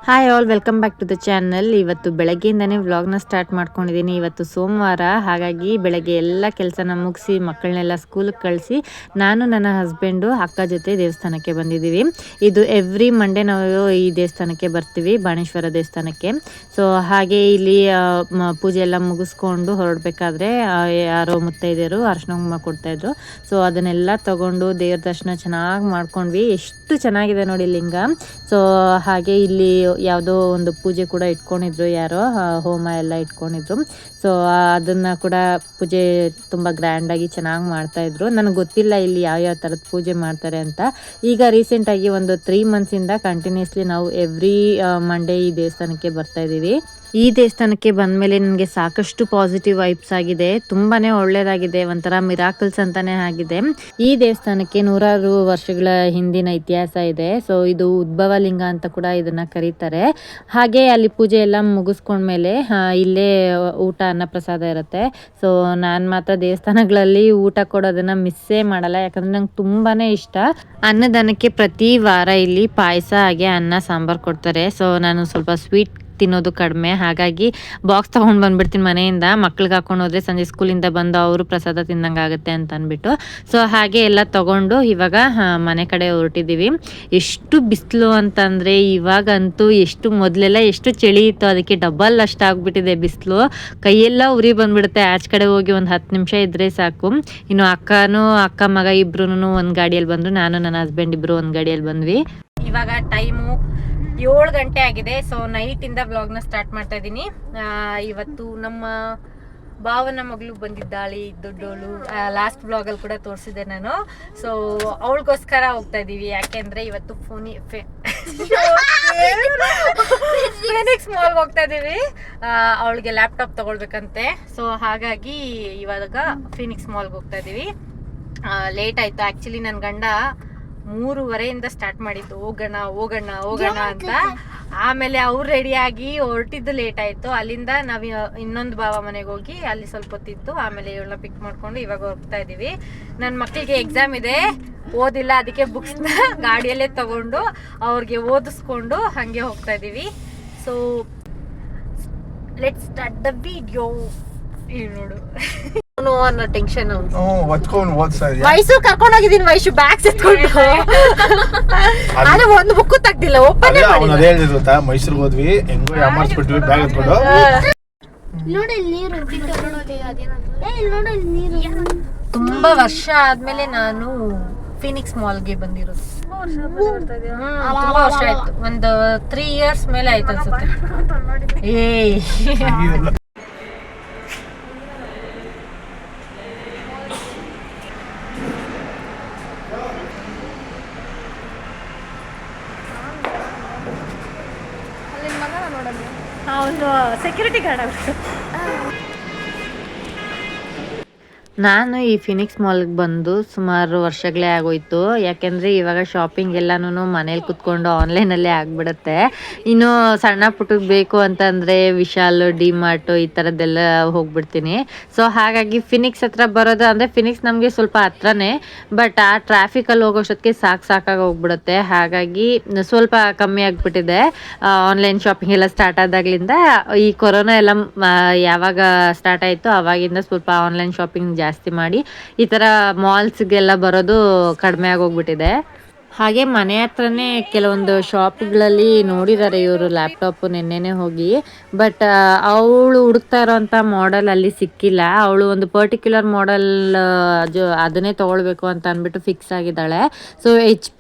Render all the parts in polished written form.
Hi all, welcome back to the channel. ಇವತ್ತು ಬೆಳಗ್ಗೆಯಿಂದನೇ ವ್ಲಾಗ್ನ ಸ್ಟಾರ್ಟ್ ಮಾಡ್ಕೊಂಡಿದ್ದೀನಿ. ಇವತ್ತು ಸೋಮವಾರ, ಹಾಗಾಗಿ ಬೆಳಗ್ಗೆ ಎಲ್ಲ ಕೆಲಸನ ಮುಗಿಸಿ ಮಕ್ಕಳನ್ನೆಲ್ಲ ಸ್ಕೂಲಿಗೆ ಕಳಿಸಿ ನಾನು ನನ್ನ ಹಸ್ಬೆಂಡು ಅಕ್ಕ ಜೊತೆ ದೇವಸ್ಥಾನಕ್ಕೆ ಬಂದಿದ್ದೀವಿ. ಇದು ಎವ್ರಿ ಮಂಡೇ ನಾವು ಈ ದೇವಸ್ಥಾನಕ್ಕೆ ಬರ್ತೀವಿ, ಬಾಣೇಶ್ವರ ದೇವಸ್ಥಾನಕ್ಕೆ. ಸೊ ಹಾಗೆ ಇಲ್ಲಿ ಪೂಜೆ ಎಲ್ಲ ಮುಗಿಸ್ಕೊಂಡು ಹೊರಡಬೇಕಾದ್ರೆ ಯಾರೋ ಮುತ್ತೈದೆಯರು ಅರ್ಶಿನ ಕುಂಕುಮ ಕೊಡ್ತಾಯಿದ್ರು. ಸೊ ಅದನ್ನೆಲ್ಲ ತಗೊಂಡು ದೇವ್ರ ದರ್ಶನ ಚೆನ್ನಾಗಿ ಮಾಡ್ಕೊಂಡ್ವಿ. ಎಷ್ಟು ಚೆನ್ನಾಗಿದೆ ನೋಡಿ ಲಿಂಗ. ಸೊ ಹಾಗೆ ಇಲ್ಲಿ ಯಾವುದೋ ಒಂದು ಪೂಜೆ ಕೂಡ ಇಟ್ಕೊಂಡಿದ್ರು, ಯಾರೋ ಹೋಮ ಎಲ್ಲ ಇಟ್ಕೊಂಡಿದ್ರು. ಸೊ ಅದನ್ನು ಕೂಡ ಪೂಜೆ ತುಂಬ ಗ್ರ್ಯಾಂಡಾಗಿ ಚೆನ್ನಾಗಿ ಮಾಡ್ತಾಯಿದ್ರು. ನನಗೆ ಗೊತ್ತಿಲ್ಲ ಇಲ್ಲಿ ಯಾವ್ಯಾವ ಥರದ ಪೂಜೆ ಮಾಡ್ತಾರೆ ಅಂತ. ಈಗ ರೀಸೆಂಟಾಗಿ ಒಂದು 3 ಮಂತ್ಸಿಂದ ಕಂಟಿನ್ಯೂಸ್ಲಿ ನಾವು ಎವ್ರಿ ಮಂಡೇ ಈ ದೇವಸ್ಥಾನಕ್ಕೆ ಬರ್ತಾಯಿದ್ದೀವಿ. ಈ ದೇವಸ್ಥಾನಕ್ಕೆ ಬಂದ ಮೇಲೆ ನನಗೆ ಸಾಕಷ್ಟು ಪಾಸಿಟಿವ್ ವೈಬ್ಸ್ ಆಗಿದೆ. ತುಂಬಾ ಒಳ್ಳೆಯದಾಗಿದೆ, ಒಂಥರ ಮಿರಾಕಲ್ಸ್ ಅಂತಲೇ ಆಗಿದೆ. ಈ ದೇವಸ್ಥಾನಕ್ಕೆ 100 ವರ್ಷಗಳ ಹಿಂದಿನ ಇತಿಹಾಸ ಇದೆ. ಸೊ ಇದು ಉದ್ಭವ ಲಿಂಗ ಅಂತ ಕೂಡ ಇದನ್ನು ಕರೀತಾರೆ. ಹಾಗೆ ಅಲ್ಲಿ ಪೂಜೆ ಎಲ್ಲ ಮುಗಿಸ್ಕೊಂಡ್ಮೇಲೆ ಇಲ್ಲೇ ಊಟ ಅನ್ನ ಪ್ರಸಾದ ಇರುತ್ತೆ. ಸೊ ನಾನು ಮಾತ್ರ ದೇವಸ್ಥಾನಗಳಲ್ಲಿ ಊಟ ಕೊಡೋದನ್ನು ಮಿಸ್ಸೇ ಮಾಡಲ್ಲ, ಯಾಕಂದರೆ ನಂಗೆ ತುಂಬಾ ಇಷ್ಟ. ಅನ್ನದಾನಕ್ಕೆ ಪ್ರತಿ ವಾರ ಇಲ್ಲಿ ಪಾಯಸ ಹಾಗೆ ಅನ್ನ ಸಾಂಬಾರು ಕೊಡ್ತಾರೆ. ಸೊ ನಾನು ಸ್ವಲ್ಪ ಸ್ವೀಟ್ ತಿನ್ನೋದು ಕಡಿಮೆ, ಹಾಗಾಗಿ ಬಾಕ್ಸ್ ತೊಗೊಂಡು ಬಂದುಬಿಡ್ತೀನಿ ಮನೆಯಿಂದ. ಮಕ್ಳಿಗೆ ಹಾಕೊಂಡು ಹೋದರೆ ಸಂಜೆ ಸ್ಕೂಲಿಂದ ಬಂದು ಅವರು ಪ್ರಸಾದ ತಿಂದಂಗೆ ಆಗುತ್ತೆ ಅಂತ ಅಂದ್ಬಿಟ್ಟು. ಸೊ ಹಾಗೆ ಎಲ್ಲ ತೊಗೊಂಡು ಇವಾಗ ಮನೆ ಕಡೆ ಹೊರಟಿದ್ದೀವಿ. ಎಷ್ಟು ಬಿಸಿಲು ಅಂತಂದರೆ ಇವಾಗಂತೂ ಮೊದಲೆಲ್ಲ ಎಷ್ಟು ಚಳಿ ಇತ್ತು, ಅದಕ್ಕೆ ಡಬಲ್ ಅಷ್ಟು ಆಗಿಬಿಟ್ಟಿದೆ ಬಿಸಿಲು. ಕೈಯೆಲ್ಲ ಉರಿ ಬಂದುಬಿಡುತ್ತೆ. ಆಚೆ ಕಡೆ ಹೋಗಿ ಒಂದು 10 ನಿಮಿಷ ಇದ್ದರೆ ಸಾಕು. ಇನ್ನು ಅಕ್ಕ ಮಗ ಇಬ್ರು ಒಂದು ಗಾಡಿಯಲ್ಲಿ ಬಂದರು, ನಾನು ನನ್ನ ಹಸ್ಬೆಂಡ್ ಇಬ್ಬರು ಒಂದು ಗಾಡಿಯಲ್ಲಿ ಬಂದ್ವಿ. ಇವಾಗ ಟೈಮು 7 ಗಂಟೆ ಆಗಿದೆ. ಸೊ ನೈಟಿಂದ ವ್ಲಾಗ್ನ ಸ್ಟಾರ್ಟ್ ಮಾಡ್ತಾ ಇದ್ದೀನಿ. ಇವತ್ತು ನಮ್ಮ ಭಾವನ ಮಗಳು ಬಂದಿದ್ದಾಳೆ, ದೊಡ್ಡೋಳು. ಲಾಸ್ಟ್ ವ್ಲಾಗಲ್ಲಿ ಕೂಡ ತೋರಿಸಿದೆ ನಾನು. ಸೊ ಅವಳಿಗೋಸ್ಕರ ಹೋಗ್ತಾ ಇದ್ದೀವಿ, ಯಾಕೆಂದರೆ ಇವತ್ತು ಫೀನಿಕ್ಸ್ ಮಾಲ್ಗೆ ಹೋಗ್ತಾ ಇದ್ದೀವಿ. ಅವಳಿಗೆ ಲ್ಯಾಪ್ಟಾಪ್ ತಗೊಳ್ಬೇಕಂತೆ. ಸೊ ಹಾಗಾಗಿ ಇವಾಗ ಫೀನಿಕ್ಸ್ ಮಾಲ್ಗೆ ಹೋಗ್ತಾ ಇದ್ದೀವಿ. ಲೇಟ್ ಆಯಿತು. ಆ್ಯಕ್ಚುಲಿ ನನ್ನ ಗಂಡ 3:30 ಸ್ಟಾರ್ಟ್ ಮಾಡಿದ್ದು ಹೋಗೋಣ ಅಂತ. ಆಮೇಲೆ ಅವ್ರು ರೆಡಿಯಾಗಿ ಹೊರಟಿದ್ದು ಲೇಟ್ ಆಯಿತು. ಅಲ್ಲಿಂದ ನಾವು ಇನ್ನೊಂದು ಭಾವ ಮನೆಗೆ ಹೋಗಿ ಅಲ್ಲಿ ಸ್ವಲ್ಪ ಹೊತ್ತಿತ್ತು. ಆಮೇಲೆ ಇವಳನ್ನ ಪಿಕ್ ಮಾಡ್ಕೊಂಡು ಇವಾಗ ಹೋಗ್ತಾ ಇದ್ದೀವಿ. ನನ್ನ ಮಕ್ಕಳಿಗೆ ಎಕ್ಸಾಮ್ ಇದೆ, ಓದಿಲ್ಲ, ಅದಕ್ಕೆ ಬುಕ್ಸ್ನ ಗಾಡಿಯಲ್ಲೇ ತಗೊಂಡು ಅವ್ರಿಗೆ ಓದಿಸ್ಕೊಂಡು ಹಾಗೆ ಹೋಗ್ತಾ ಇದ್ದೀವಿ. So let's start the video. ನೋಡು ಅನ್ನೋ ಟೆನ್ಷನ್. ಮೈಸೂರು ಕರ್ಕೊಂಡು ಹೋಗಿದ್ದೀನಿ, ಮೈಸೂರು ಬ್ಯಾಗ್ಸ್ ಎತ್ಕೊಂಡು. ಆದ್ರೆ ಒಂದು ಬುಕ್ ತೆಗ್ದಿಲ್ಲ, ಓಪನ್ ಮಾಡಿಲ್ಲ. ಮೈಸೂರಿಗೆ ಹೋದ್ವಿ, ಹೆಂಗೋ ಯಾಮಾರ್ಸ್ಬಿಟ್ವಿ ಬ್ಯಾಗ್ ಎತ್ಕೊಂಡು. ತುಂಬಾ ವರ್ಷ ಆದ್ಮೇಲೆ ನಾನು ಫೀನಿಕ್ಸ್ ಮಾಲ್ಗೆ ಬಂದಿರೋದು. ತುಂಬಾ ವರ್ಷ ಆಯ್ತು, ಒಂದು 3 ಇಯರ್ಸ್ ಮೇಲೆ ಆಯ್ತು ಅನ್ಸುತ್ತೆ. ಒಂದು ಸೆಕ್ಯೂರಿಟಿ ಗಾರ್ಡ್ ಆಗ್ಬಿಟ್ಟು. ನಾನು ಈ ಫಿನಿಕ್ಸ್ ಮಾಲ್ಗೆ ಬಂದು ಸುಮಾರು ವರ್ಷಗಳೇ ಆಗೋಯ್ತು. ಯಾಕೆಂದರೆ ಇವಾಗ ಶಾಪಿಂಗ್ ಎಲ್ಲನೂ ಮನೇಲಿ ಕುತ್ಕೊಂಡು ಆನ್ಲೈನಲ್ಲೇ ಆಗಿಬಿಡುತ್ತೆ. ಇನ್ನು ಸಣ್ಣ ಪುಟ್ಟಕ್ಕೆ ಬೇಕು ಅಂತಂದರೆ ವಿಶಾಲ್, ಡಿ ಮಾರ್ಟು ಈ ಥರದ್ದೆಲ್ಲ ಹೋಗ್ಬಿಡ್ತೀನಿ. ಸೊ ಹಾಗಾಗಿ ಫಿನಿಕ್ಸ್ ಹತ್ರ ಬರೋದು ಅಂದರೆ ಫಿನಿಕ್ಸ್ ನಮಗೆ ಸ್ವಲ್ಪ ಹತ್ರನೇ, ಬಟ್ ಆ ಟ್ರಾಫಿಕಲ್ಲಿ ಹೋಗೋಷ್ಟೊತ್ತಿಗೆ ಸಾಕಾಗಿ ಹೋಗ್ಬಿಡುತ್ತೆ. ಹಾಗಾಗಿ ಸ್ವಲ್ಪ ಕಮ್ಮಿ ಆಗಿಬಿಟ್ಟಿದೆ. ಆನ್ಲೈನ್ ಶಾಪಿಂಗ್ ಎಲ್ಲ ಸ್ಟಾರ್ಟ್ ಆದಾಗಲಿಂದ, ಈ ಕೊರೋನಾ ಎಲ್ಲ ಯಾವಾಗ ಸ್ಟಾರ್ಟ್ ಆಯಿತು ಆವಾಗಿಂದ ಸ್ವಲ್ಪ ಆನ್ಲೈನ್ ಶಾಪಿಂಗ್ ಜಾಸ್ತಿ ಮಾಡಿ ಈ ಥರ ಮಾಲ್ಸ್ಗೆಲ್ಲ ಬರೋದು ಕಡಿಮೆ ಆಗೋಗ್ಬಿಟ್ಟಿದೆ. ಹಾಗೆ ಮನೆ ಹತ್ರನೇ ಕೆಲವೊಂದು ಶಾಪ್ಗಳಲ್ಲಿ ನೋಡಿದ್ದಾರೆ ಇವರು ಲ್ಯಾಪ್ಟಾಪು ನೆನ್ನೆನೇ ಹೋಗಿ. ಬಟ್ ಅವಳು ಹುಡುಕ್ತಾ ಇರೋಂಥ ಮಾಡೆಲ್ ಅಲ್ಲಿ ಸಿಕ್ಕಿಲ್ಲ. ಅವಳು ಒಂದು ಪರ್ಟಿಕ್ಯುಲರ್ ಮಾಡೆಲ್ ಅದನ್ನೇ ತೊಗೊಳ್ಬೇಕು ಅಂತ ಅಂದ್ಬಿಟ್ಟು ಫಿಕ್ಸ್ ಆಗಿದ್ದಾಳೆ. ಸೊ HP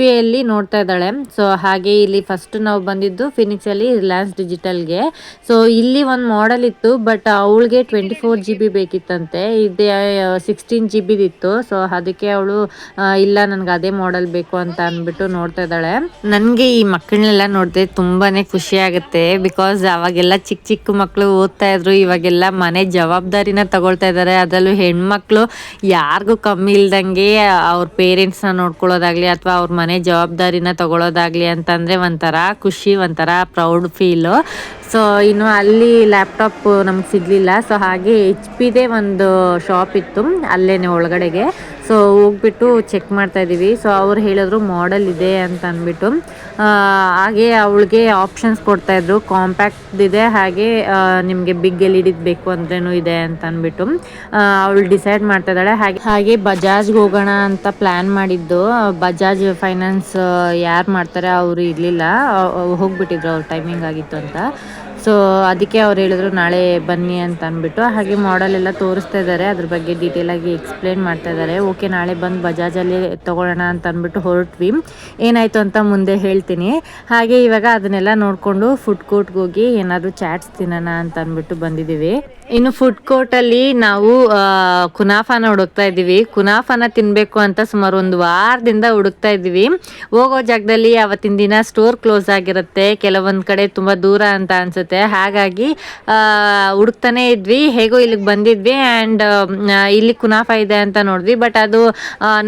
ನೋಡ್ತಾ ಇದ್ದಾಳೆ. ಸೊ ಹಾಗೆ ಇಲ್ಲಿ ಫಸ್ಟ್ ನಾವು ಬಂದಿದ್ದು ಫಿನಿಕ್ಸಲ್ಲಿ ರಿಲಯನ್ಸ್ ಡಿಜಿಟಲ್ಗೆ. ಸೊ ಇಲ್ಲಿ ಒಂದು ಮಾಡೆಲ್ ಇತ್ತು, ಬಟ್ ಅವಳಿಗೆ 24 GB ಬೇಕಿತ್ತಂತೆ, ಇದೇ 16 GB ಇತ್ತು. ಸೊ ಅದಕ್ಕೆ ಅವಳು ಇಲ್ಲ, ನನಗೆ ಅದೇ ಮಾಡೆಲ್ ಬೇಕು ಅಂತ ಬಿಟ್ಟು ನೋಡ್ತಾ ಇದ್ದಾಳೆ. ನನಗೆ ಈ ಮಕ್ಕಳನ್ನೆಲ್ಲ ನೋಡಿದ್ರೆ ತುಂಬಾನೇ ಖುಷಿ ಆಗುತ್ತೆ. ಬಿಕಾಸ್ ಅವಾಗೆಲ್ಲ ಚಿಕ್ಕ ಮಕ್ಕಳು ಓದ್ತಾ ಇದ್ರು, ಇವಾಗೆಲ್ಲ ಮನೆ ಜವಾಬ್ದಾರಿನ ತಗೊಳ್ತಾ ಇದ್ದಾರೆ. ಅದರಲ್ಲೂ ಹೆಣ್ಮಕ್ಳು ಯಾರಿಗೂ ಕಮ್ಮಿ ಇಲ್ದಂಗೆ ಅವ್ರ ಪೇರೆಂಟ್ಸ್ನ ನೋಡ್ಕೊಳ್ಳೋದಾಗ್ಲಿ ಅಥವಾ ಅವ್ರ ಮನೆ ಜವಾಬ್ದಾರಿನ ತಗೊಳ್ಳೋದಾಗ್ಲಿ ಅಂತಂದರೆ ಒಂಥರ ಖುಷಿ, ಒಂಥರ ಪ್ರೌಡ್ ಫೀಲು. ಸೊ ಇನ್ನು ಅಲ್ಲಿ ಲ್ಯಾಪ್ಟಾಪ್ ನಮ್ಗೆ ಸಿಗಲಿಲ್ಲ. ಸೊ ಹಾಗೆ HP ಒಂದು ಶಾಪ್ ಇತ್ತು ಅಲ್ಲೇನೆ ಒಳಗಡೆಗೆ. ಸೊ ಹೋಗ್ಬಿಟ್ಟು ಚೆಕ್ ಮಾಡ್ತಾ ಇದ್ದೀವಿ. ಸೊ ಅವ್ರು ಹೇಳಿದ್ರು ಮಾಡೆಲ್ ಇದೆ ಅಂತ ಅಂದ್ಬಿಟ್ಟು. ಹಾಗೆ ಅವಳಿಗೆ ಆಪ್ಷನ್ಸ್ ಕೊಡ್ತಾಯಿದ್ರು, ಕಾಂಪ್ಯಾಕ್ಟ್ ಇದೆ, ಹಾಗೆ ನಿಮಗೆ ಬಿಗ್ LED ಬೇಕು ಅಂದ್ರೇನು ಇದೆ ಅಂತ ಅಂದ್ಬಿಟ್ಟು. ಅವಳು ಡಿಸೈಡ್ ಮಾಡ್ತಾ ಇದ್ದಾಳೆ. ಹಾಗೆ ಬಜಾಜ್ಗೆ ಹೋಗೋಣ ಅಂತ ಪ್ಲ್ಯಾನ್ ಮಾಡಿದ್ದು. ಬಜಾಜ್ ಫೈನಾನ್ಸ್ ಯಾರು ಮಾಡ್ತಾರೆ ಅವರು ಇರಲಿಲ್ಲ, ಹೋಗ್ಬಿಟ್ಟಿದ್ರು, ಅವ್ರ ಟೈಮಿಂಗ್ ಆಗಿತ್ತು ಅಂತ. ಸೊ ಅದಕ್ಕೆ ಅವ್ರು ಹೇಳಿದ್ರು ನಾಳೆ ಬನ್ನಿ ಅಂತ ಅಂದ್ಬಿಟ್ಟು. ಹಾಗೆ ಮಾಡೆಲ್ ಎಲ್ಲ ತೋರಿಸ್ತಾ ಇದ್ದಾರೆ, ಅದ್ರ ಬಗ್ಗೆ ಡೀಟೇಲಾಗಿ ಎಕ್ಸ್ಪ್ಲೇನ್ ಮಾಡ್ತಾ ಇದ್ದಾರೆ. ಓಕೆ, ನಾಳೆ ಬಂದು ಬಜಾಜಲ್ಲಿ ತೊಗೊಳ್ಳೋಣ ಅಂತ ಅಂದ್ಬಿಟ್ಟು ಹೊರಟ್ವಿ. ಏನಾಯಿತು ಅಂತ ಮುಂದೆ ಹೇಳ್ತೀನಿ. ಹಾಗೆ ಇವಾಗ ಅದನ್ನೆಲ್ಲ ನೋಡಿಕೊಂಡು ಫುಡ್ ಕೋರ್ಟ್ಗೆ ಹೋಗಿ ಏನಾದರೂ ಚಾಟ್ಸ್ ತಿನ್ನೋಣ ಅಂತ ಅಂದ್ಬಿಟ್ಟು ಬಂದಿದ್ದೀವಿ. ಇನ್ನು ಫುಡ್ ಕೋರ್ಟಲ್ಲಿ ನಾವು ಕುನಾಫಾನ ಹುಡುಕ್ತಾ ಇದ್ದೀವಿ. ಕುನಾಫಾನ ತಿನ್ನಬೇಕು ಅಂತ ಸುಮಾರು ಒಂದು ವಾರದಿಂದ ಹುಡುಕ್ತಾ ಇದ್ದೀವಿ. ಹೋಗೋ ಜಾಗದಲ್ಲಿ ಅವತ್ತಿನ ದಿನ ಸ್ಟೋರ್ ಕ್ಲೋಸ್ ಆಗಿರುತ್ತೆ, ಕೆಲವೊಂದು ಕಡೆ ತುಂಬ ದೂರ ಅಂತ ಅನಿಸುತ್ತೆ. ಹಾಗಾಗಿ ಹುಡುಕ್ತಾನೆ ಇದ್ವಿ. ಹೇಗೋ ಇಲ್ಲಿಗೆ ಬಂದಿದ್ವಿ ಆ್ಯಂಡ್ ಇಲ್ಲಿ ಕುನಾಫಾ ಇದೆ ಅಂತ ನೋಡಿದ್ವಿ. ಬಟ್ ಅದು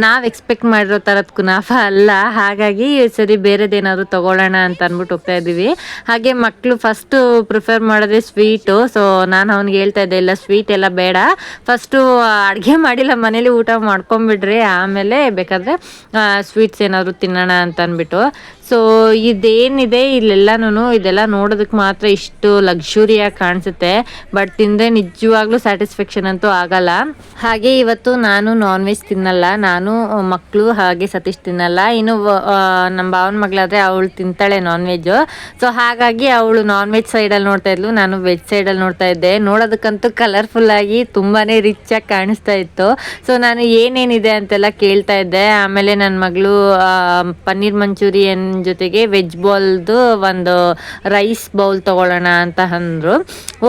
ನಾವು ಎಕ್ಸ್ಪೆಕ್ಟ್ ಮಾಡಿರೋ ಥರದ ಕುನಾಫಾ ಅಲ್ಲ. ಹಾಗಾಗಿ ಸರಿ ಬೇರೆದೇನಾದ್ರು ತೊಗೊಳ್ಳೋಣ ಅಂತ ಅಂದ್ಬಿಟ್ಟು ಹೋಗ್ತಾ ಇದ್ದೀವಿ. ಹಾಗೆ ಮಕ್ಕಳು ಫಸ್ಟು ಪ್ರಿಫರ್ ಮಾಡೋದೇ ಸ್ವೀಟು. ಸೊ ನಾನು ಅವ್ನಿಗೆ ಹೇಳ್ತಾ ಇದ್ದೆ, ಇಲ್ಲ ಸ್ವೀಟ್ ಎಲ್ಲ ಬೇಡ, ಫಸ್ಟು ಅಡುಗೆ ಮಾಡಿಲ್ಲ ಮನೇಲಿ, ಊಟ ಮಾಡ್ಕೊಂಬಿಡ್ರಿ, ಆಮೇಲೆ ಬೇಕಾದರೆ ಸ್ವೀಟ್ಸ್ ಏನಾದರೂ ತಿನ್ನೋಣ ಅಂತ ಅಂದ್ಬಿಟ್ಟು. ಸೊ ಇದೇನಿದೆ ಇಲ್ಲೆಲ್ಲನೂ ಇದೆಲ್ಲ ನೋಡೋದಕ್ಕೆ ಮಾತ್ರ ಇಷ್ಟು ಲಕ್ಸುರಿಯಾಗಿ ಕಾಣಿಸುತ್ತೆ, ಬಟ್ ತಿಂದರೆ ನಿಜವಾಗ್ಲೂ ಸ್ಯಾಟಿಸ್ಫ್ಯಾಕ್ಷನ್ ಅಂತೂ ಆಗಲ್ಲ. ಹಾಗೆ ಇವತ್ತು ನಾನು ನಾನ್ ವೆಜ್ ತಿನ್ನಲ್ಲ, ನಾನು ಮಕ್ಕಳು ಹಾಗೆ ಸತೀಶ್ ತಿನ್ನಲ್ಲ. ಇನ್ನು ನಮ್ಮ ಭಾವನ ಮಗಳಾದರೆ ಅವಳು ತಿಂತಾಳೆ ನಾನ್ ವೆಜ್ಜು. ಸೊ ಹಾಗಾಗಿ ಅವಳು ನಾನ್ ವೆಜ್ ಸೈಡಲ್ಲಿ ನೋಡ್ತಾ ಇದ್ಲು, ನಾನು ವೆಜ್ ಸೈಡಲ್ಲಿ ನೋಡ್ತಾ ಇದ್ದೆ. ನೋಡೋದಕ್ಕಂತೂ ಕಲರ್ಫುಲ್ಲಾಗಿ ತುಂಬಾ ರಿಚಾಗಿ ಕಾಣಿಸ್ತಾ ಇತ್ತು. ಸೊ ನಾನು ಏನೇನಿದೆ ಅಂತೆಲ್ಲ ಕೇಳ್ತಾ ಇದ್ದೆ. ಆಮೇಲೆ ನನ್ನ ಮಗಳು ಪನ್ನೀರ್ ಮಂಚೂರಿಯನ್ ಜೊತೆಗೆ ವೆಜ್ ಬಾಲ್ದು ಒಂದು ರೈಸ್ ಬೌಲ್ ತೊಗೊಳ್ಳೋಣ ಅಂತ ಅಂದರು.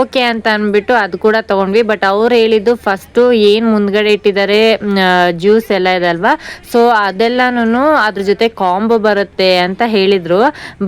ಓಕೆ ಅಂತ ಅಂದ್ಬಿಟ್ಟು ಅದು ಕೂಡ ತೊಗೊಂಡ್ವಿ. ಬಟ್ ಅವ್ರು ಹೇಳಿದ್ದು ಫಸ್ಟು ಏನು ಮುಂದ್ಗಡೆ ಇಟ್ಟಿದ್ದಾರೆ ಜ್ಯೂಸ್ ಎಲ್ಲ ಇದೆ ಅಲ್ವಾ, ಸೊ ಅದೆಲ್ಲನೂ ಅದ್ರ ಜೊತೆ ಕಾಂಬೋ ಬರುತ್ತೆ ಅಂತ ಹೇಳಿದರು.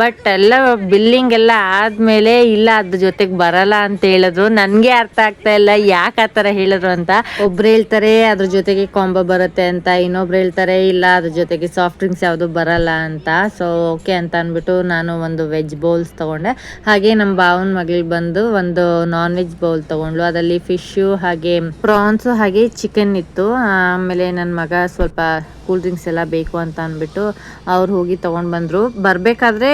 ಬಟ್ ಎಲ್ಲ ಬಿಲ್ಲಿಂಗ್ ಎಲ್ಲ ಆದಮೇಲೆ ಇಲ್ಲ ಅದ್ರ ಜೊತೆಗೆ ಬರಲ್ಲ ಅಂತ ಹೇಳಿದ್ರು. ನನಗೆ ಅರ್ಥ ಆಗ್ತಾ ಇಲ್ಲ ಯಾಕೆ ಆ ಥರ ಹೇಳಿದ್ರು ಅಂತ. ಒಬ್ರು ಹೇಳ್ತಾರೆ ಅದ್ರ ಜೊತೆಗೆ ಕಾಂಬೋ ಬರುತ್ತೆ ಅಂತ, ಇನ್ನೊಬ್ರು ಹೇಳ್ತಾರೆ ಇಲ್ಲ ಅದ್ರ ಜೊತೆಗೆ ಸಾಫ್ಟ್ ಡ್ರಿಂಕ್ಸ್ ಯಾವುದು ಬರಲ್ಲ ಅಂತ. ಸೊ ಓಕೆ ಅಂತ ಅಂದ್ಬಿಟ್ಟು ನಾನು ಒಂದು ವೆಜ್ ಬೌಲ್ಸ್ ತೊಗೊಂಡೆ. ಹಾಗೆ ನಮ್ಮ ಭಾವನ ಮಗಳಿಗೆ ಬಂದು ಒಂದು ನಾನ್ ವೆಜ್ ಬೌಲ್ ತೊಗೊಂಡ್ಲು. ಅದರಲ್ಲಿ ಫಿಶ್ಶು ಹಾಗೆ ಪ್ರಾನ್ಸು ಹಾಗೆ ಚಿಕನ್ ಇತ್ತು. ಆಮೇಲೆ ನನ್ನ ಮಗ ಸ್ವಲ್ಪ ಕೂಲ್ ಡ್ರಿಂಕ್ಸ್ ಎಲ್ಲ ಬೇಕು ಅಂತ ಅಂದ್ಬಿಟ್ಟು ಅವ್ರು ಹೋಗಿ ತೊಗೊಂಡು ಬಂದರು. ಬರಬೇಕಾದ್ರೆ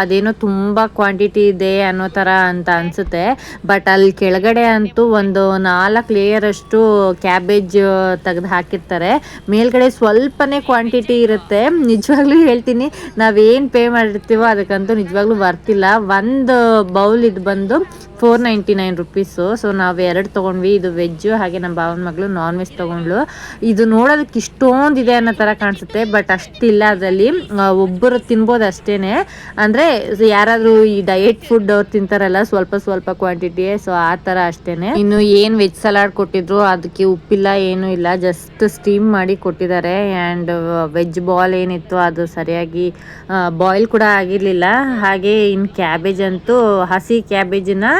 ಅದೇನೋ ತುಂಬ ಕ್ವಾಂಟಿಟಿ ಇದೆ ಅನ್ನೋ ಥರ ಅಂತ ಅನಿಸುತ್ತೆ. ಬಟ್ ಅಲ್ಲಿ ಕೆಳಗಡೆ ಅಂತೂ ಒಂದು 4 ಲೇಯರಷ್ಟು ಕ್ಯಾಬೇಜ್ ತೆಗೆದು ಹಾಕಿರ್ತಾರೆ. ಮೇಲ್ಗಡೆ ಸ್ವಲ್ಪನೇ ಕ್ವಾಂಟಿಟಿ ಇರುತ್ತೆ. ನಿಜವಾಗ್ಲೂ ಹೇಳ್ತೀನಿ, ನಾವೇನು ಪೇ ಮಾಡಿರ್ತೀವೋ ಅದಕ್ಕಂತೂ ನಿಜವಾಗ್ಲೂ ವರ್ತಿಲ್ಲ. ಒಂದು ಬೌಲ್ ಇದು ಬಂದು 499 ರುಪೀಸು. ಸೊ ನಾವು 2 ತೊಗೊಂಡ್ವಿ, ಇದು ವೆಜ್ಜು, ಹಾಗೆ ನಮ್ಮ ಭಾವನ ಮಗಳು ನಾನ್ ವೆಜ್ ತೊಗೊಂಡ್ಲು. ಇದು ನೋಡೋದಕ್ಕೆ ಇಷ್ಟೊಂದಿದೆ ಅನ್ನೋ ಥರ ಕಾಣಿಸುತ್ತೆ, ಬಟ್ ಅಷ್ಟಿಲ್ಲ. ಅದರಲ್ಲಿ ಒಬ್ಬರು ತಿನ್ಬೋದು ಅಷ್ಟೇ. ಅಂದರೆ ಯಾರಾದರೂ ಈ ಡಯೆಟ್ ಫುಡ್ ಅವ್ರು ತಿಂತಾರಲ್ಲ, ಸ್ವಲ್ಪ ಸ್ವಲ್ಪ ಕ್ವಾಂಟಿಟಿ, ಸೊ ಆ ಥರ ಅಷ್ಟೇ. ಇನ್ನು ಏನು ವೆಜ್ ಸಲಾಡ್ ಕೊಟ್ಟಿದ್ರು ಅದಕ್ಕೆ ಉಪ್ಪಿಲ್ಲ, ಏನೂ ಇಲ್ಲ, ಜಸ್ಟ್ ಸ್ಟೀಮ್ ಮಾಡಿ ಕೊಟ್ಟಿದ್ದಾರೆ. ಆ್ಯಂಡ್ ವೆಜ್ ಬಾಲ್ ಏನಿತ್ತು ಅದು ಸರಿಯಾಗಿ ಬಾಯ್ಲ್ ಕೂಡ ಆಗಿರಲಿಲ್ಲ. ಹಾಗೆ ಇನ್ನು ಕ್ಯಾಬೇಜ್ ಅಂತೂ ಹಸಿ ಕ್ಯಾಬೇಜನ್ನ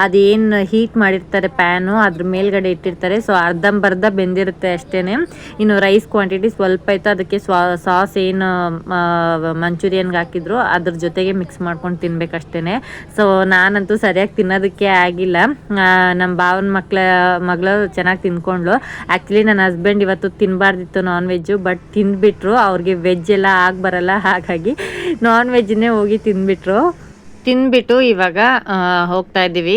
ಅದೇನು ಹೀಟ್ ಮಾಡಿರ್ತಾರೆ ಪ್ಯಾನು ಅದ್ರ ಮೇಲ್ಗಡೆ ಇಟ್ಟಿರ್ತಾರೆ. ಸೊ ಅರ್ಧಂಬರ್ಧ ಬೆಂದಿರುತ್ತೆ ಅಷ್ಟೇ. ಇನ್ನು ರೈಸ್ ಕ್ವಾಂಟಿಟಿ ಸ್ವಲ್ಪ ಇತ್ತು, ಅದಕ್ಕೆ ಸಾಸ್ ಏನು ಮಂಚೂರಿಯನ್ಗೆ ಹಾಕಿದ್ರು ಅದ್ರ ಜೊತೆಗೆ ಮಿಕ್ಸ್ ಮಾಡ್ಕೊಂಡು ತಿನ್ಬೇಕಷ್ಟೇ. ಸೊ ನಾನಂತೂ ಸರಿಯಾಗಿ ತಿನ್ನೋದಕ್ಕೆ ಆಗಿಲ್ಲ. ನಮ್ಮ ಭಾವನ ಮಗಳು ಚೆನ್ನಾಗಿ ತಿನ್ಕೊಂಡ್ಲು. ಆ್ಯಕ್ಚುಲಿ ನನ್ನ ಹಸ್ಬೆಂಡ್ ಇವತ್ತು ತಿನ್ನಬಾರ್ದಿತ್ತು ನಾನ್ ವೆಜ್ಜು, ಬಟ್ ತಿಂದ್ಬಿಟ್ರು. ಅವ್ರಿಗೆ ವೆಜ್ ಎಲ್ಲ ಬರಲ್ಲ, ಹಾಗಾಗಿ ನಾನ್ ವೆಜ್ಜನ್ನೇ ಹೋಗಿ ತಿಂದ್ಬಿಟ್ಟು ಇವಾಗ ಹೋಗ್ತಾ ಇದ್ದೀವಿ,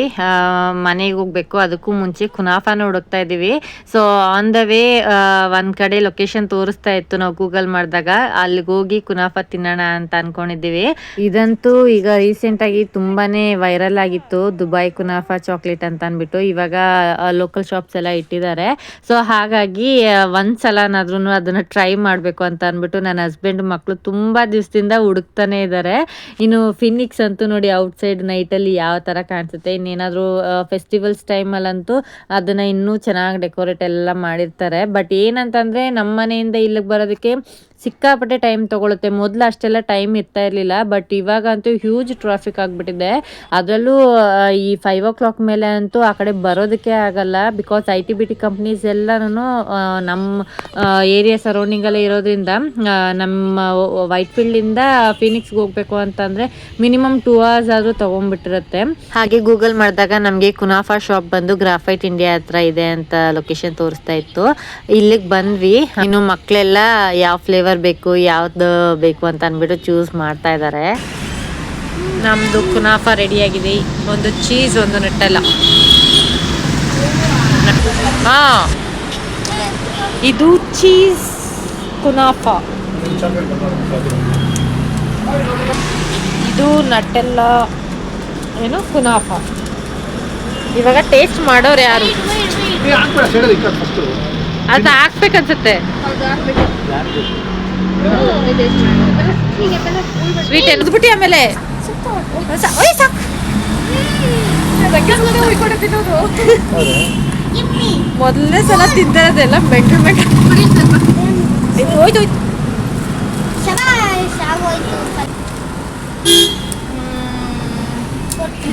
ಮನೆಗೆ ಹೋಗಬೇಕು. ಅದಕ್ಕೂ ಮುಂಚೆ ಕುನಾಫಾನ ಹುಡುಕ್ತಾ ಇದ್ದೀವಿ. ಸೊ ಆನ್ ದ ವೇ ಒಂದು ಕಡೆ ಲೊಕೇಶನ್ ತೋರಿಸ್ತಾ ಇತ್ತು, ನಾವು ಗೂಗಲ್ ಮಾಡಿದಾಗ ಅಲ್ಲಿಗೆ ಹೋಗಿ ಕುನಾಫಾ ತಿನ್ನೋಣ ಅಂತ ಅಂದ್ಕೊಂಡಿದ್ದೀವಿ. ಇದಂತೂ ಈಗ ರೀಸೆಂಟಾಗಿ ತುಂಬಾ ವೈರಲ್ ಆಗಿತ್ತು, ದುಬೈ ಕುನಾಫಾ ಚಾಕ್ಲೇಟ್ ಅಂತ ಅಂದ್ಬಿಟ್ಟು. ಇವಾಗ ಲೋಕಲ್ ಶಾಪ್ಸ್ ಎಲ್ಲ ಇಟ್ಟಿದ್ದಾರೆ. ಸೊ ಹಾಗಾಗಿ ಒಂದ್ಸಲನಾದ್ರೂ ಅದನ್ನು ಟ್ರೈ ಮಾಡಬೇಕು ಅಂತ ಅಂದ್ಬಿಟ್ಟು ನನ್ನ ಹಸ್ಬೆಂಡ್ ಮಕ್ಕಳು ತುಂಬ ದಿವಸದಿಂದ ಹುಡುಕ್ತಾನೆ ಇದ್ದಾರೆ. ಇನ್ನು ಫಿನಿಕ್ಸ್ ಅಂತೂ ನೋಡಿ ಔಟ್ಸೈಡ್ ನೈಟಲ್ಲಿ ಯಾವ ಥರ ಕಾಣಿಸುತ್ತೆ. ಇನ್ನೇನಾದರೂ ಫೆಸ್ಟಿವಲ್ಸ್ ಟೈಮಲ್ಲಂತೂ ಅದನ್ನು ಇನ್ನೂ ಚೆನ್ನಾಗಿ ಡೆಕೋರೇಟ್ ಎಲ್ಲ ಮಾಡಿರ್ತಾರೆ. ಬಟ್ ಏನಂತಂದರೆ ನಮ್ಮ ಮನೆಯಿಂದ ಇಲ್ಲಿಗೆ ಬರೋದಕ್ಕೆ ಸಿಕ್ಕಾಪಟ್ಟೆ ಟೈಮ್ ತೊಗೊಳುತ್ತೆ. ಮೊದಲು ಅಷ್ಟೆಲ್ಲ ಟೈಮ್ ಇರ್ತಾ ಇರಲಿಲ್ಲ, ಬಟ್ ಇವಾಗಂತೂ ಹ್ಯೂಜ್ ಟ್ರಾಫಿಕ್ ಆಗಿಬಿಟ್ಟಿದೆ. ಅದರಲ್ಲೂ ಈ 5 o'clock ಮೇಲೆ ಅಂತೂ ಆ ಕಡೆ ಬರೋದಕ್ಕೆ ಆಗಲ್ಲ. ಬಿಕಾಸ್ IT-BT ಕಂಪ್ನೀಸ್ ಎಲ್ಲನೂ ನಮ್ಮ ಏರಿಯಾ ಸರೌಂಡಿಂಗಲ್ಲೇ ಇರೋದ್ರಿಂದ ನಮ್ಮ ವೈಟ್ಫೀಲ್ಡಿಂದ ಫೀನಿಕ್ಸ್ಗೆ ಹೋಗಬೇಕು ಅಂತಂದರೆ ಮಿನಿಮಮ್ 2 hours ಆದರೂ ತೊಗೊಂಡ್ಬಿಟ್ಟಿರುತ್ತೆ. ಹಾಗೆ ಗೂಗಲ್ ಮಾಡಿದಾಗ ನಮಗೆ ಕುನಾಫಾ ಶಾಪ್ ಬಂದು ಗ್ರಾಫೈಟ್ ಇಂಡಿಯಾ ಹತ್ರ ಇದೆ ಅಂತ ಲೊಕೇಶನ್ ತೋರಿಸ್ತಾ ಇತ್ತು. ಇಲ್ಲಿಗೆ ಬಂದ್ವಿ. ಇನ್ನು ಮಕ್ಕಳೆಲ್ಲ ಯಾವ ಫ್ಲೇವರ್ ಬೇಕು, ಯಾವ್ದು ಬೇಕು ಅಂತ ಅಂದ್ಬಿಟ್ಟು ಚೂಸ್ ಮಾಡ್ತಾ ಇದ್ದಾರೆ. ನಮ್ಮದು ಕುನಾಫಾ ರೆಡಿಯಾಗಿದೆ. ಒಂದು ಚೀಸ್, ಒಂದು ನಟ್ಟೆಲ್ಲ. ಹಾಂ, ಇದು ಚೀಸ್ ಕುನಾಫಾ, ಇದು ನಟ್ಟೆಲ್ಲ ಏನು ಕುನಾಫಾ. ಇವಾಗ ಟೇಸ್ಟ್ ಮಾಡೋರು ಯಾರು? ಅದು ಹಾಕ್ಬೇಕನ್ಸುತ್ತೆ. ಸ್ವೀಟ್ ಎಲ್ದ್ಬಿಟ್ಟು ಆಮೇಲೆ ಮೊದಲನೇ ಸಲ ತಿಂದಿರೋದೆಲ್ಲ ಮೆಂಟು ಹೋಯ್ತು.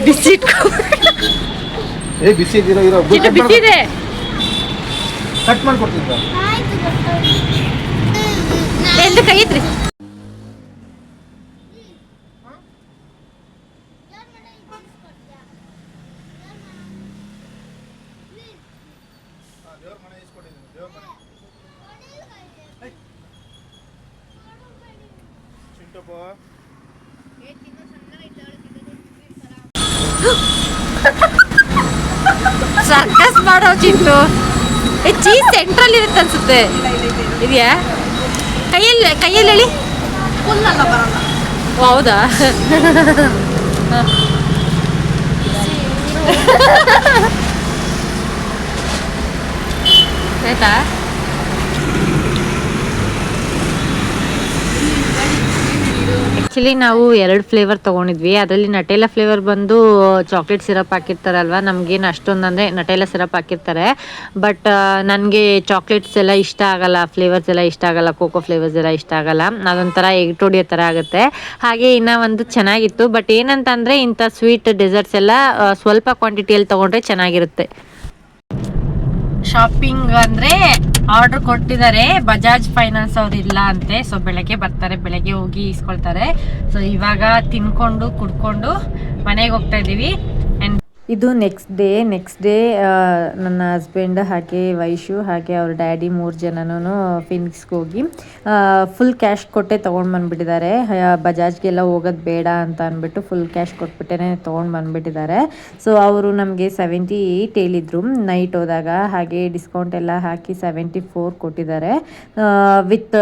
ಬಿಸಿ ಬಿಸಿ ಇದೆ, ಕಟ್ ಮಾಡ್ಕೊಡ್ತಿದ್ದ ಎಂದು ಕೈ ಇದ್ರಿ. ಸರ್ಕಸ್ ಮಾಡೋ ಚಿಂಟು. ಚೀಸ್ ಸೆಂಟ್ರಲ್ ಇರುತ್ತೆ ಅನ್ಸುತ್ತೆ. ಇದೆಯಾ? ಕೈಯಲ್ಲಿ ಹೇಳಿ. ಹೌದಾ? ಆಯ್ತಾ? ಆ್ಯಕ್ಚುಲಿ ನಾವು 2 ಫ್ಲೇವರ್ ತೊಗೊಂಡಿದ್ವಿ. ಅದರಲ್ಲಿ ನಟೇಲ ಫ್ಲೇವರ್ ಬಂದು ಚಾಕ್ಲೇಟ್ ಸಿರಪ್ ಹಾಕಿರ್ತಾರಲ್ವ, ನಮಗೇನು ಅಷ್ಟೊಂದು ಅಂದರೆ ನಟೇಲ ಸಿರಪ್ ಹಾಕಿರ್ತಾರೆ. ಬಟ್ ನನಗೆ ಚಾಕ್ಲೇಟ್ಸ್ ಎಲ್ಲ ಇಷ್ಟ ಆಗಲ್ಲ, ಫ್ಲೇವರ್ಸ್ ಎಲ್ಲ ಇಷ್ಟ ಆಗಲ್ಲ, ಕೋಕೋ ಫ್ಲೇವರ್ಸ್ ಎಲ್ಲ ಇಷ್ಟ ಆಗಲ್ಲ. ಅದೊಂಥರ ಎಗ್ಟೋಡಿಯೋ ಥರ ಆಗುತ್ತೆ. ಹಾಗೆ ಇನ್ನೂ ಒಂದು ಚೆನ್ನಾಗಿತ್ತು. ಬಟ್ ಏನಂತಂದರೆ ಇಂಥ ಸ್ವೀಟ್ ಡೆಸರ್ಟ್ಸ್ ಎಲ್ಲ ಸ್ವಲ್ಪ ಕ್ವಾಂಟಿಟಿಯಲ್ಲಿ ತೊಗೊಂಡ್ರೆ ಚೆನ್ನಾಗಿರುತ್ತೆ. ಶಾಪಿಂಗ್ ಅಂದರೆ ಆರ್ಡರ್ ಕೊಟ್ಟಿದ್ದಾರೆ. ಬಜಾಜ್ ಫೈನಾನ್ಸ್ ಅವ್ರು ಇಲ್ಲ ಅಂತೆ. ಸೊ ಬೆಳಗ್ಗೆ ಬರ್ತಾರೆ, ಬೆಳಗ್ಗೆ ಹೋಗಿ ಇಸ್ಕೊಳ್ತಾರೆ. ಸೊ ಇವಾಗ ತಿನ್ಕೊಂಡು ಕುಡ್ಕೊಂಡು ಮನೆಗೆ ಹೋಗ್ತಾ ಇದ್ದೀವಿ. ಆ್ಯಂಡ್ ಇದು ನೆಕ್ಸ್ಟ್ ಡೇ ನನ್ನ ಹಸ್ಬೆಂಡ್ ಹಾಗೆ ವೈಶು ಹಾಗೆ ಅವ್ರ ಡ್ಯಾಡಿ 3 ಜನನೂ ಫಿನಿಕ್ಸ್ಗೆ ಹೋಗಿ ಫುಲ್ ಕ್ಯಾಶ್ ಕೊಟ್ಟೆ ತೊಗೊಂಡು ಬಂದುಬಿಟ್ಟಿದ್ದಾರೆ. ಬಜಾಜ್ಗೆಲ್ಲ ಹೋಗೋದು ಬೇಡ ಅಂತ ಅಂದ್ಬಿಟ್ಟು ಫುಲ್ ಕ್ಯಾಶ್ ಕೊಟ್ಬಿಟ್ಟೇ ತೊಗೊಂಡು ಬಂದುಬಿಟ್ಟಿದ್ದಾರೆ. ಸೊ ಅವರು ನಮಗೆ 78 ಹೇಳಿದ್ರು ನೈಟ್ ಹೋದಾಗ. ಹಾಗೆ ಡಿಸ್ಕೌಂಟ್ ಎಲ್ಲ ಹಾಕಿ 74 ಕೊಟ್ಟಿದ್ದಾರೆ. ವಿತ್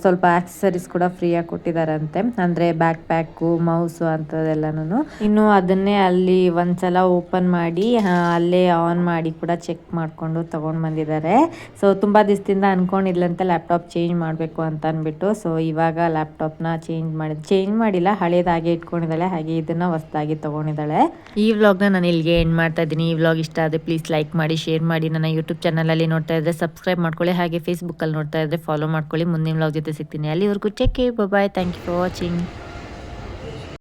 ಸ್ವಲ್ಪ ಆಕ್ಸೆಸರೀಸ್ ಕೂಡ ಫ್ರೀಯಾಗಿ ಕೊಟ್ಟಿದ್ದಾರಂತೆ. ಅಂದರೆ ಬ್ಯಾಕ್ ಪ್ಯಾಕು, ಮೌಸು ಅಂಥದ್ದೆಲ್ಲನೂ. ಇನ್ನು ಅದನ್ನೇ ಅಲ್ಲಿ ಒಂದ್ಸಲ ಓಪನ್ ಮಾಡಿ ಅಲ್ಲೇ ಆನ್ ಮಾಡಿ ಕೂಡ ಚೆಕ್ ಮಾಡಿಕೊಂಡು ತೊಗೊಂಡು ಬಂದಿದ್ದಾರೆ. ಸೊ ತುಂಬ ದಿವಸದಿಂದ ಅಂದ್ಕೊಂಡಿದ್ಲಂತೆ ಲ್ಯಾಪ್ಟಾಪ್ ಚೇಂಜ್ ಮಾಡಬೇಕು ಅಂತ ಅಂದ್ಬಿಟ್ಟು. ಸೊ ಇವಾಗ ಲ್ಯಾಪ್ಟಾಪ್ನ ಚೇಂಜ್ ಮಾಡಿಲ್ಲ, ಹಳೇದಾಗೆ ಇಟ್ಕೊಂಡಿದ್ದಾಳೆ. ಹಾಗೆ ಇದನ್ನು ಹೊಸದಾಗಿ ತೊಗೊಂಡಿದ್ದಾಳೆ. ಈ ವ್ಲಾಗ್ನ ನಾನು ಇಲ್ಲಿಗೆ ಎಂಡ್ ಮಾಡ್ತಾ ಇದ್ದೀನಿ. ಈ ವ್ಲಾಗ್ ಇಷ್ಟ ಆದರೆ ಪ್ಲೀಸ್ ಲೈಕ್ ಮಾಡಿ, ಶೇರ್ ಮಾಡಿ. ನನ್ನ ಯೂಟ್ಯೂಬ್ ಚಾನಲಲ್ಲಿ ನೋಡ್ತಾ ಇದ್ದರೆ ಸಬ್ಸ್ಕ್ರೈಬ್ ಮಾಡ್ಕೊಳ್ಳಿ. ಹಾಗೆ ಫೇಸ್ಬುಕ್ಕಲ್ಲಿ ನೋಡ್ತಾ ಇದ್ದರೆ ಫಾಲೋ ಮಾಡ್ಕೊಳ್ಳಿ. ಮುಂದಿನ ವ್ಲಾಗ್ ಜೊತೆ ಸಿಗ್ತೀನಿ. ಅಲ್ಲಿವರೆಗೂ take care, bye. Thank you for watching.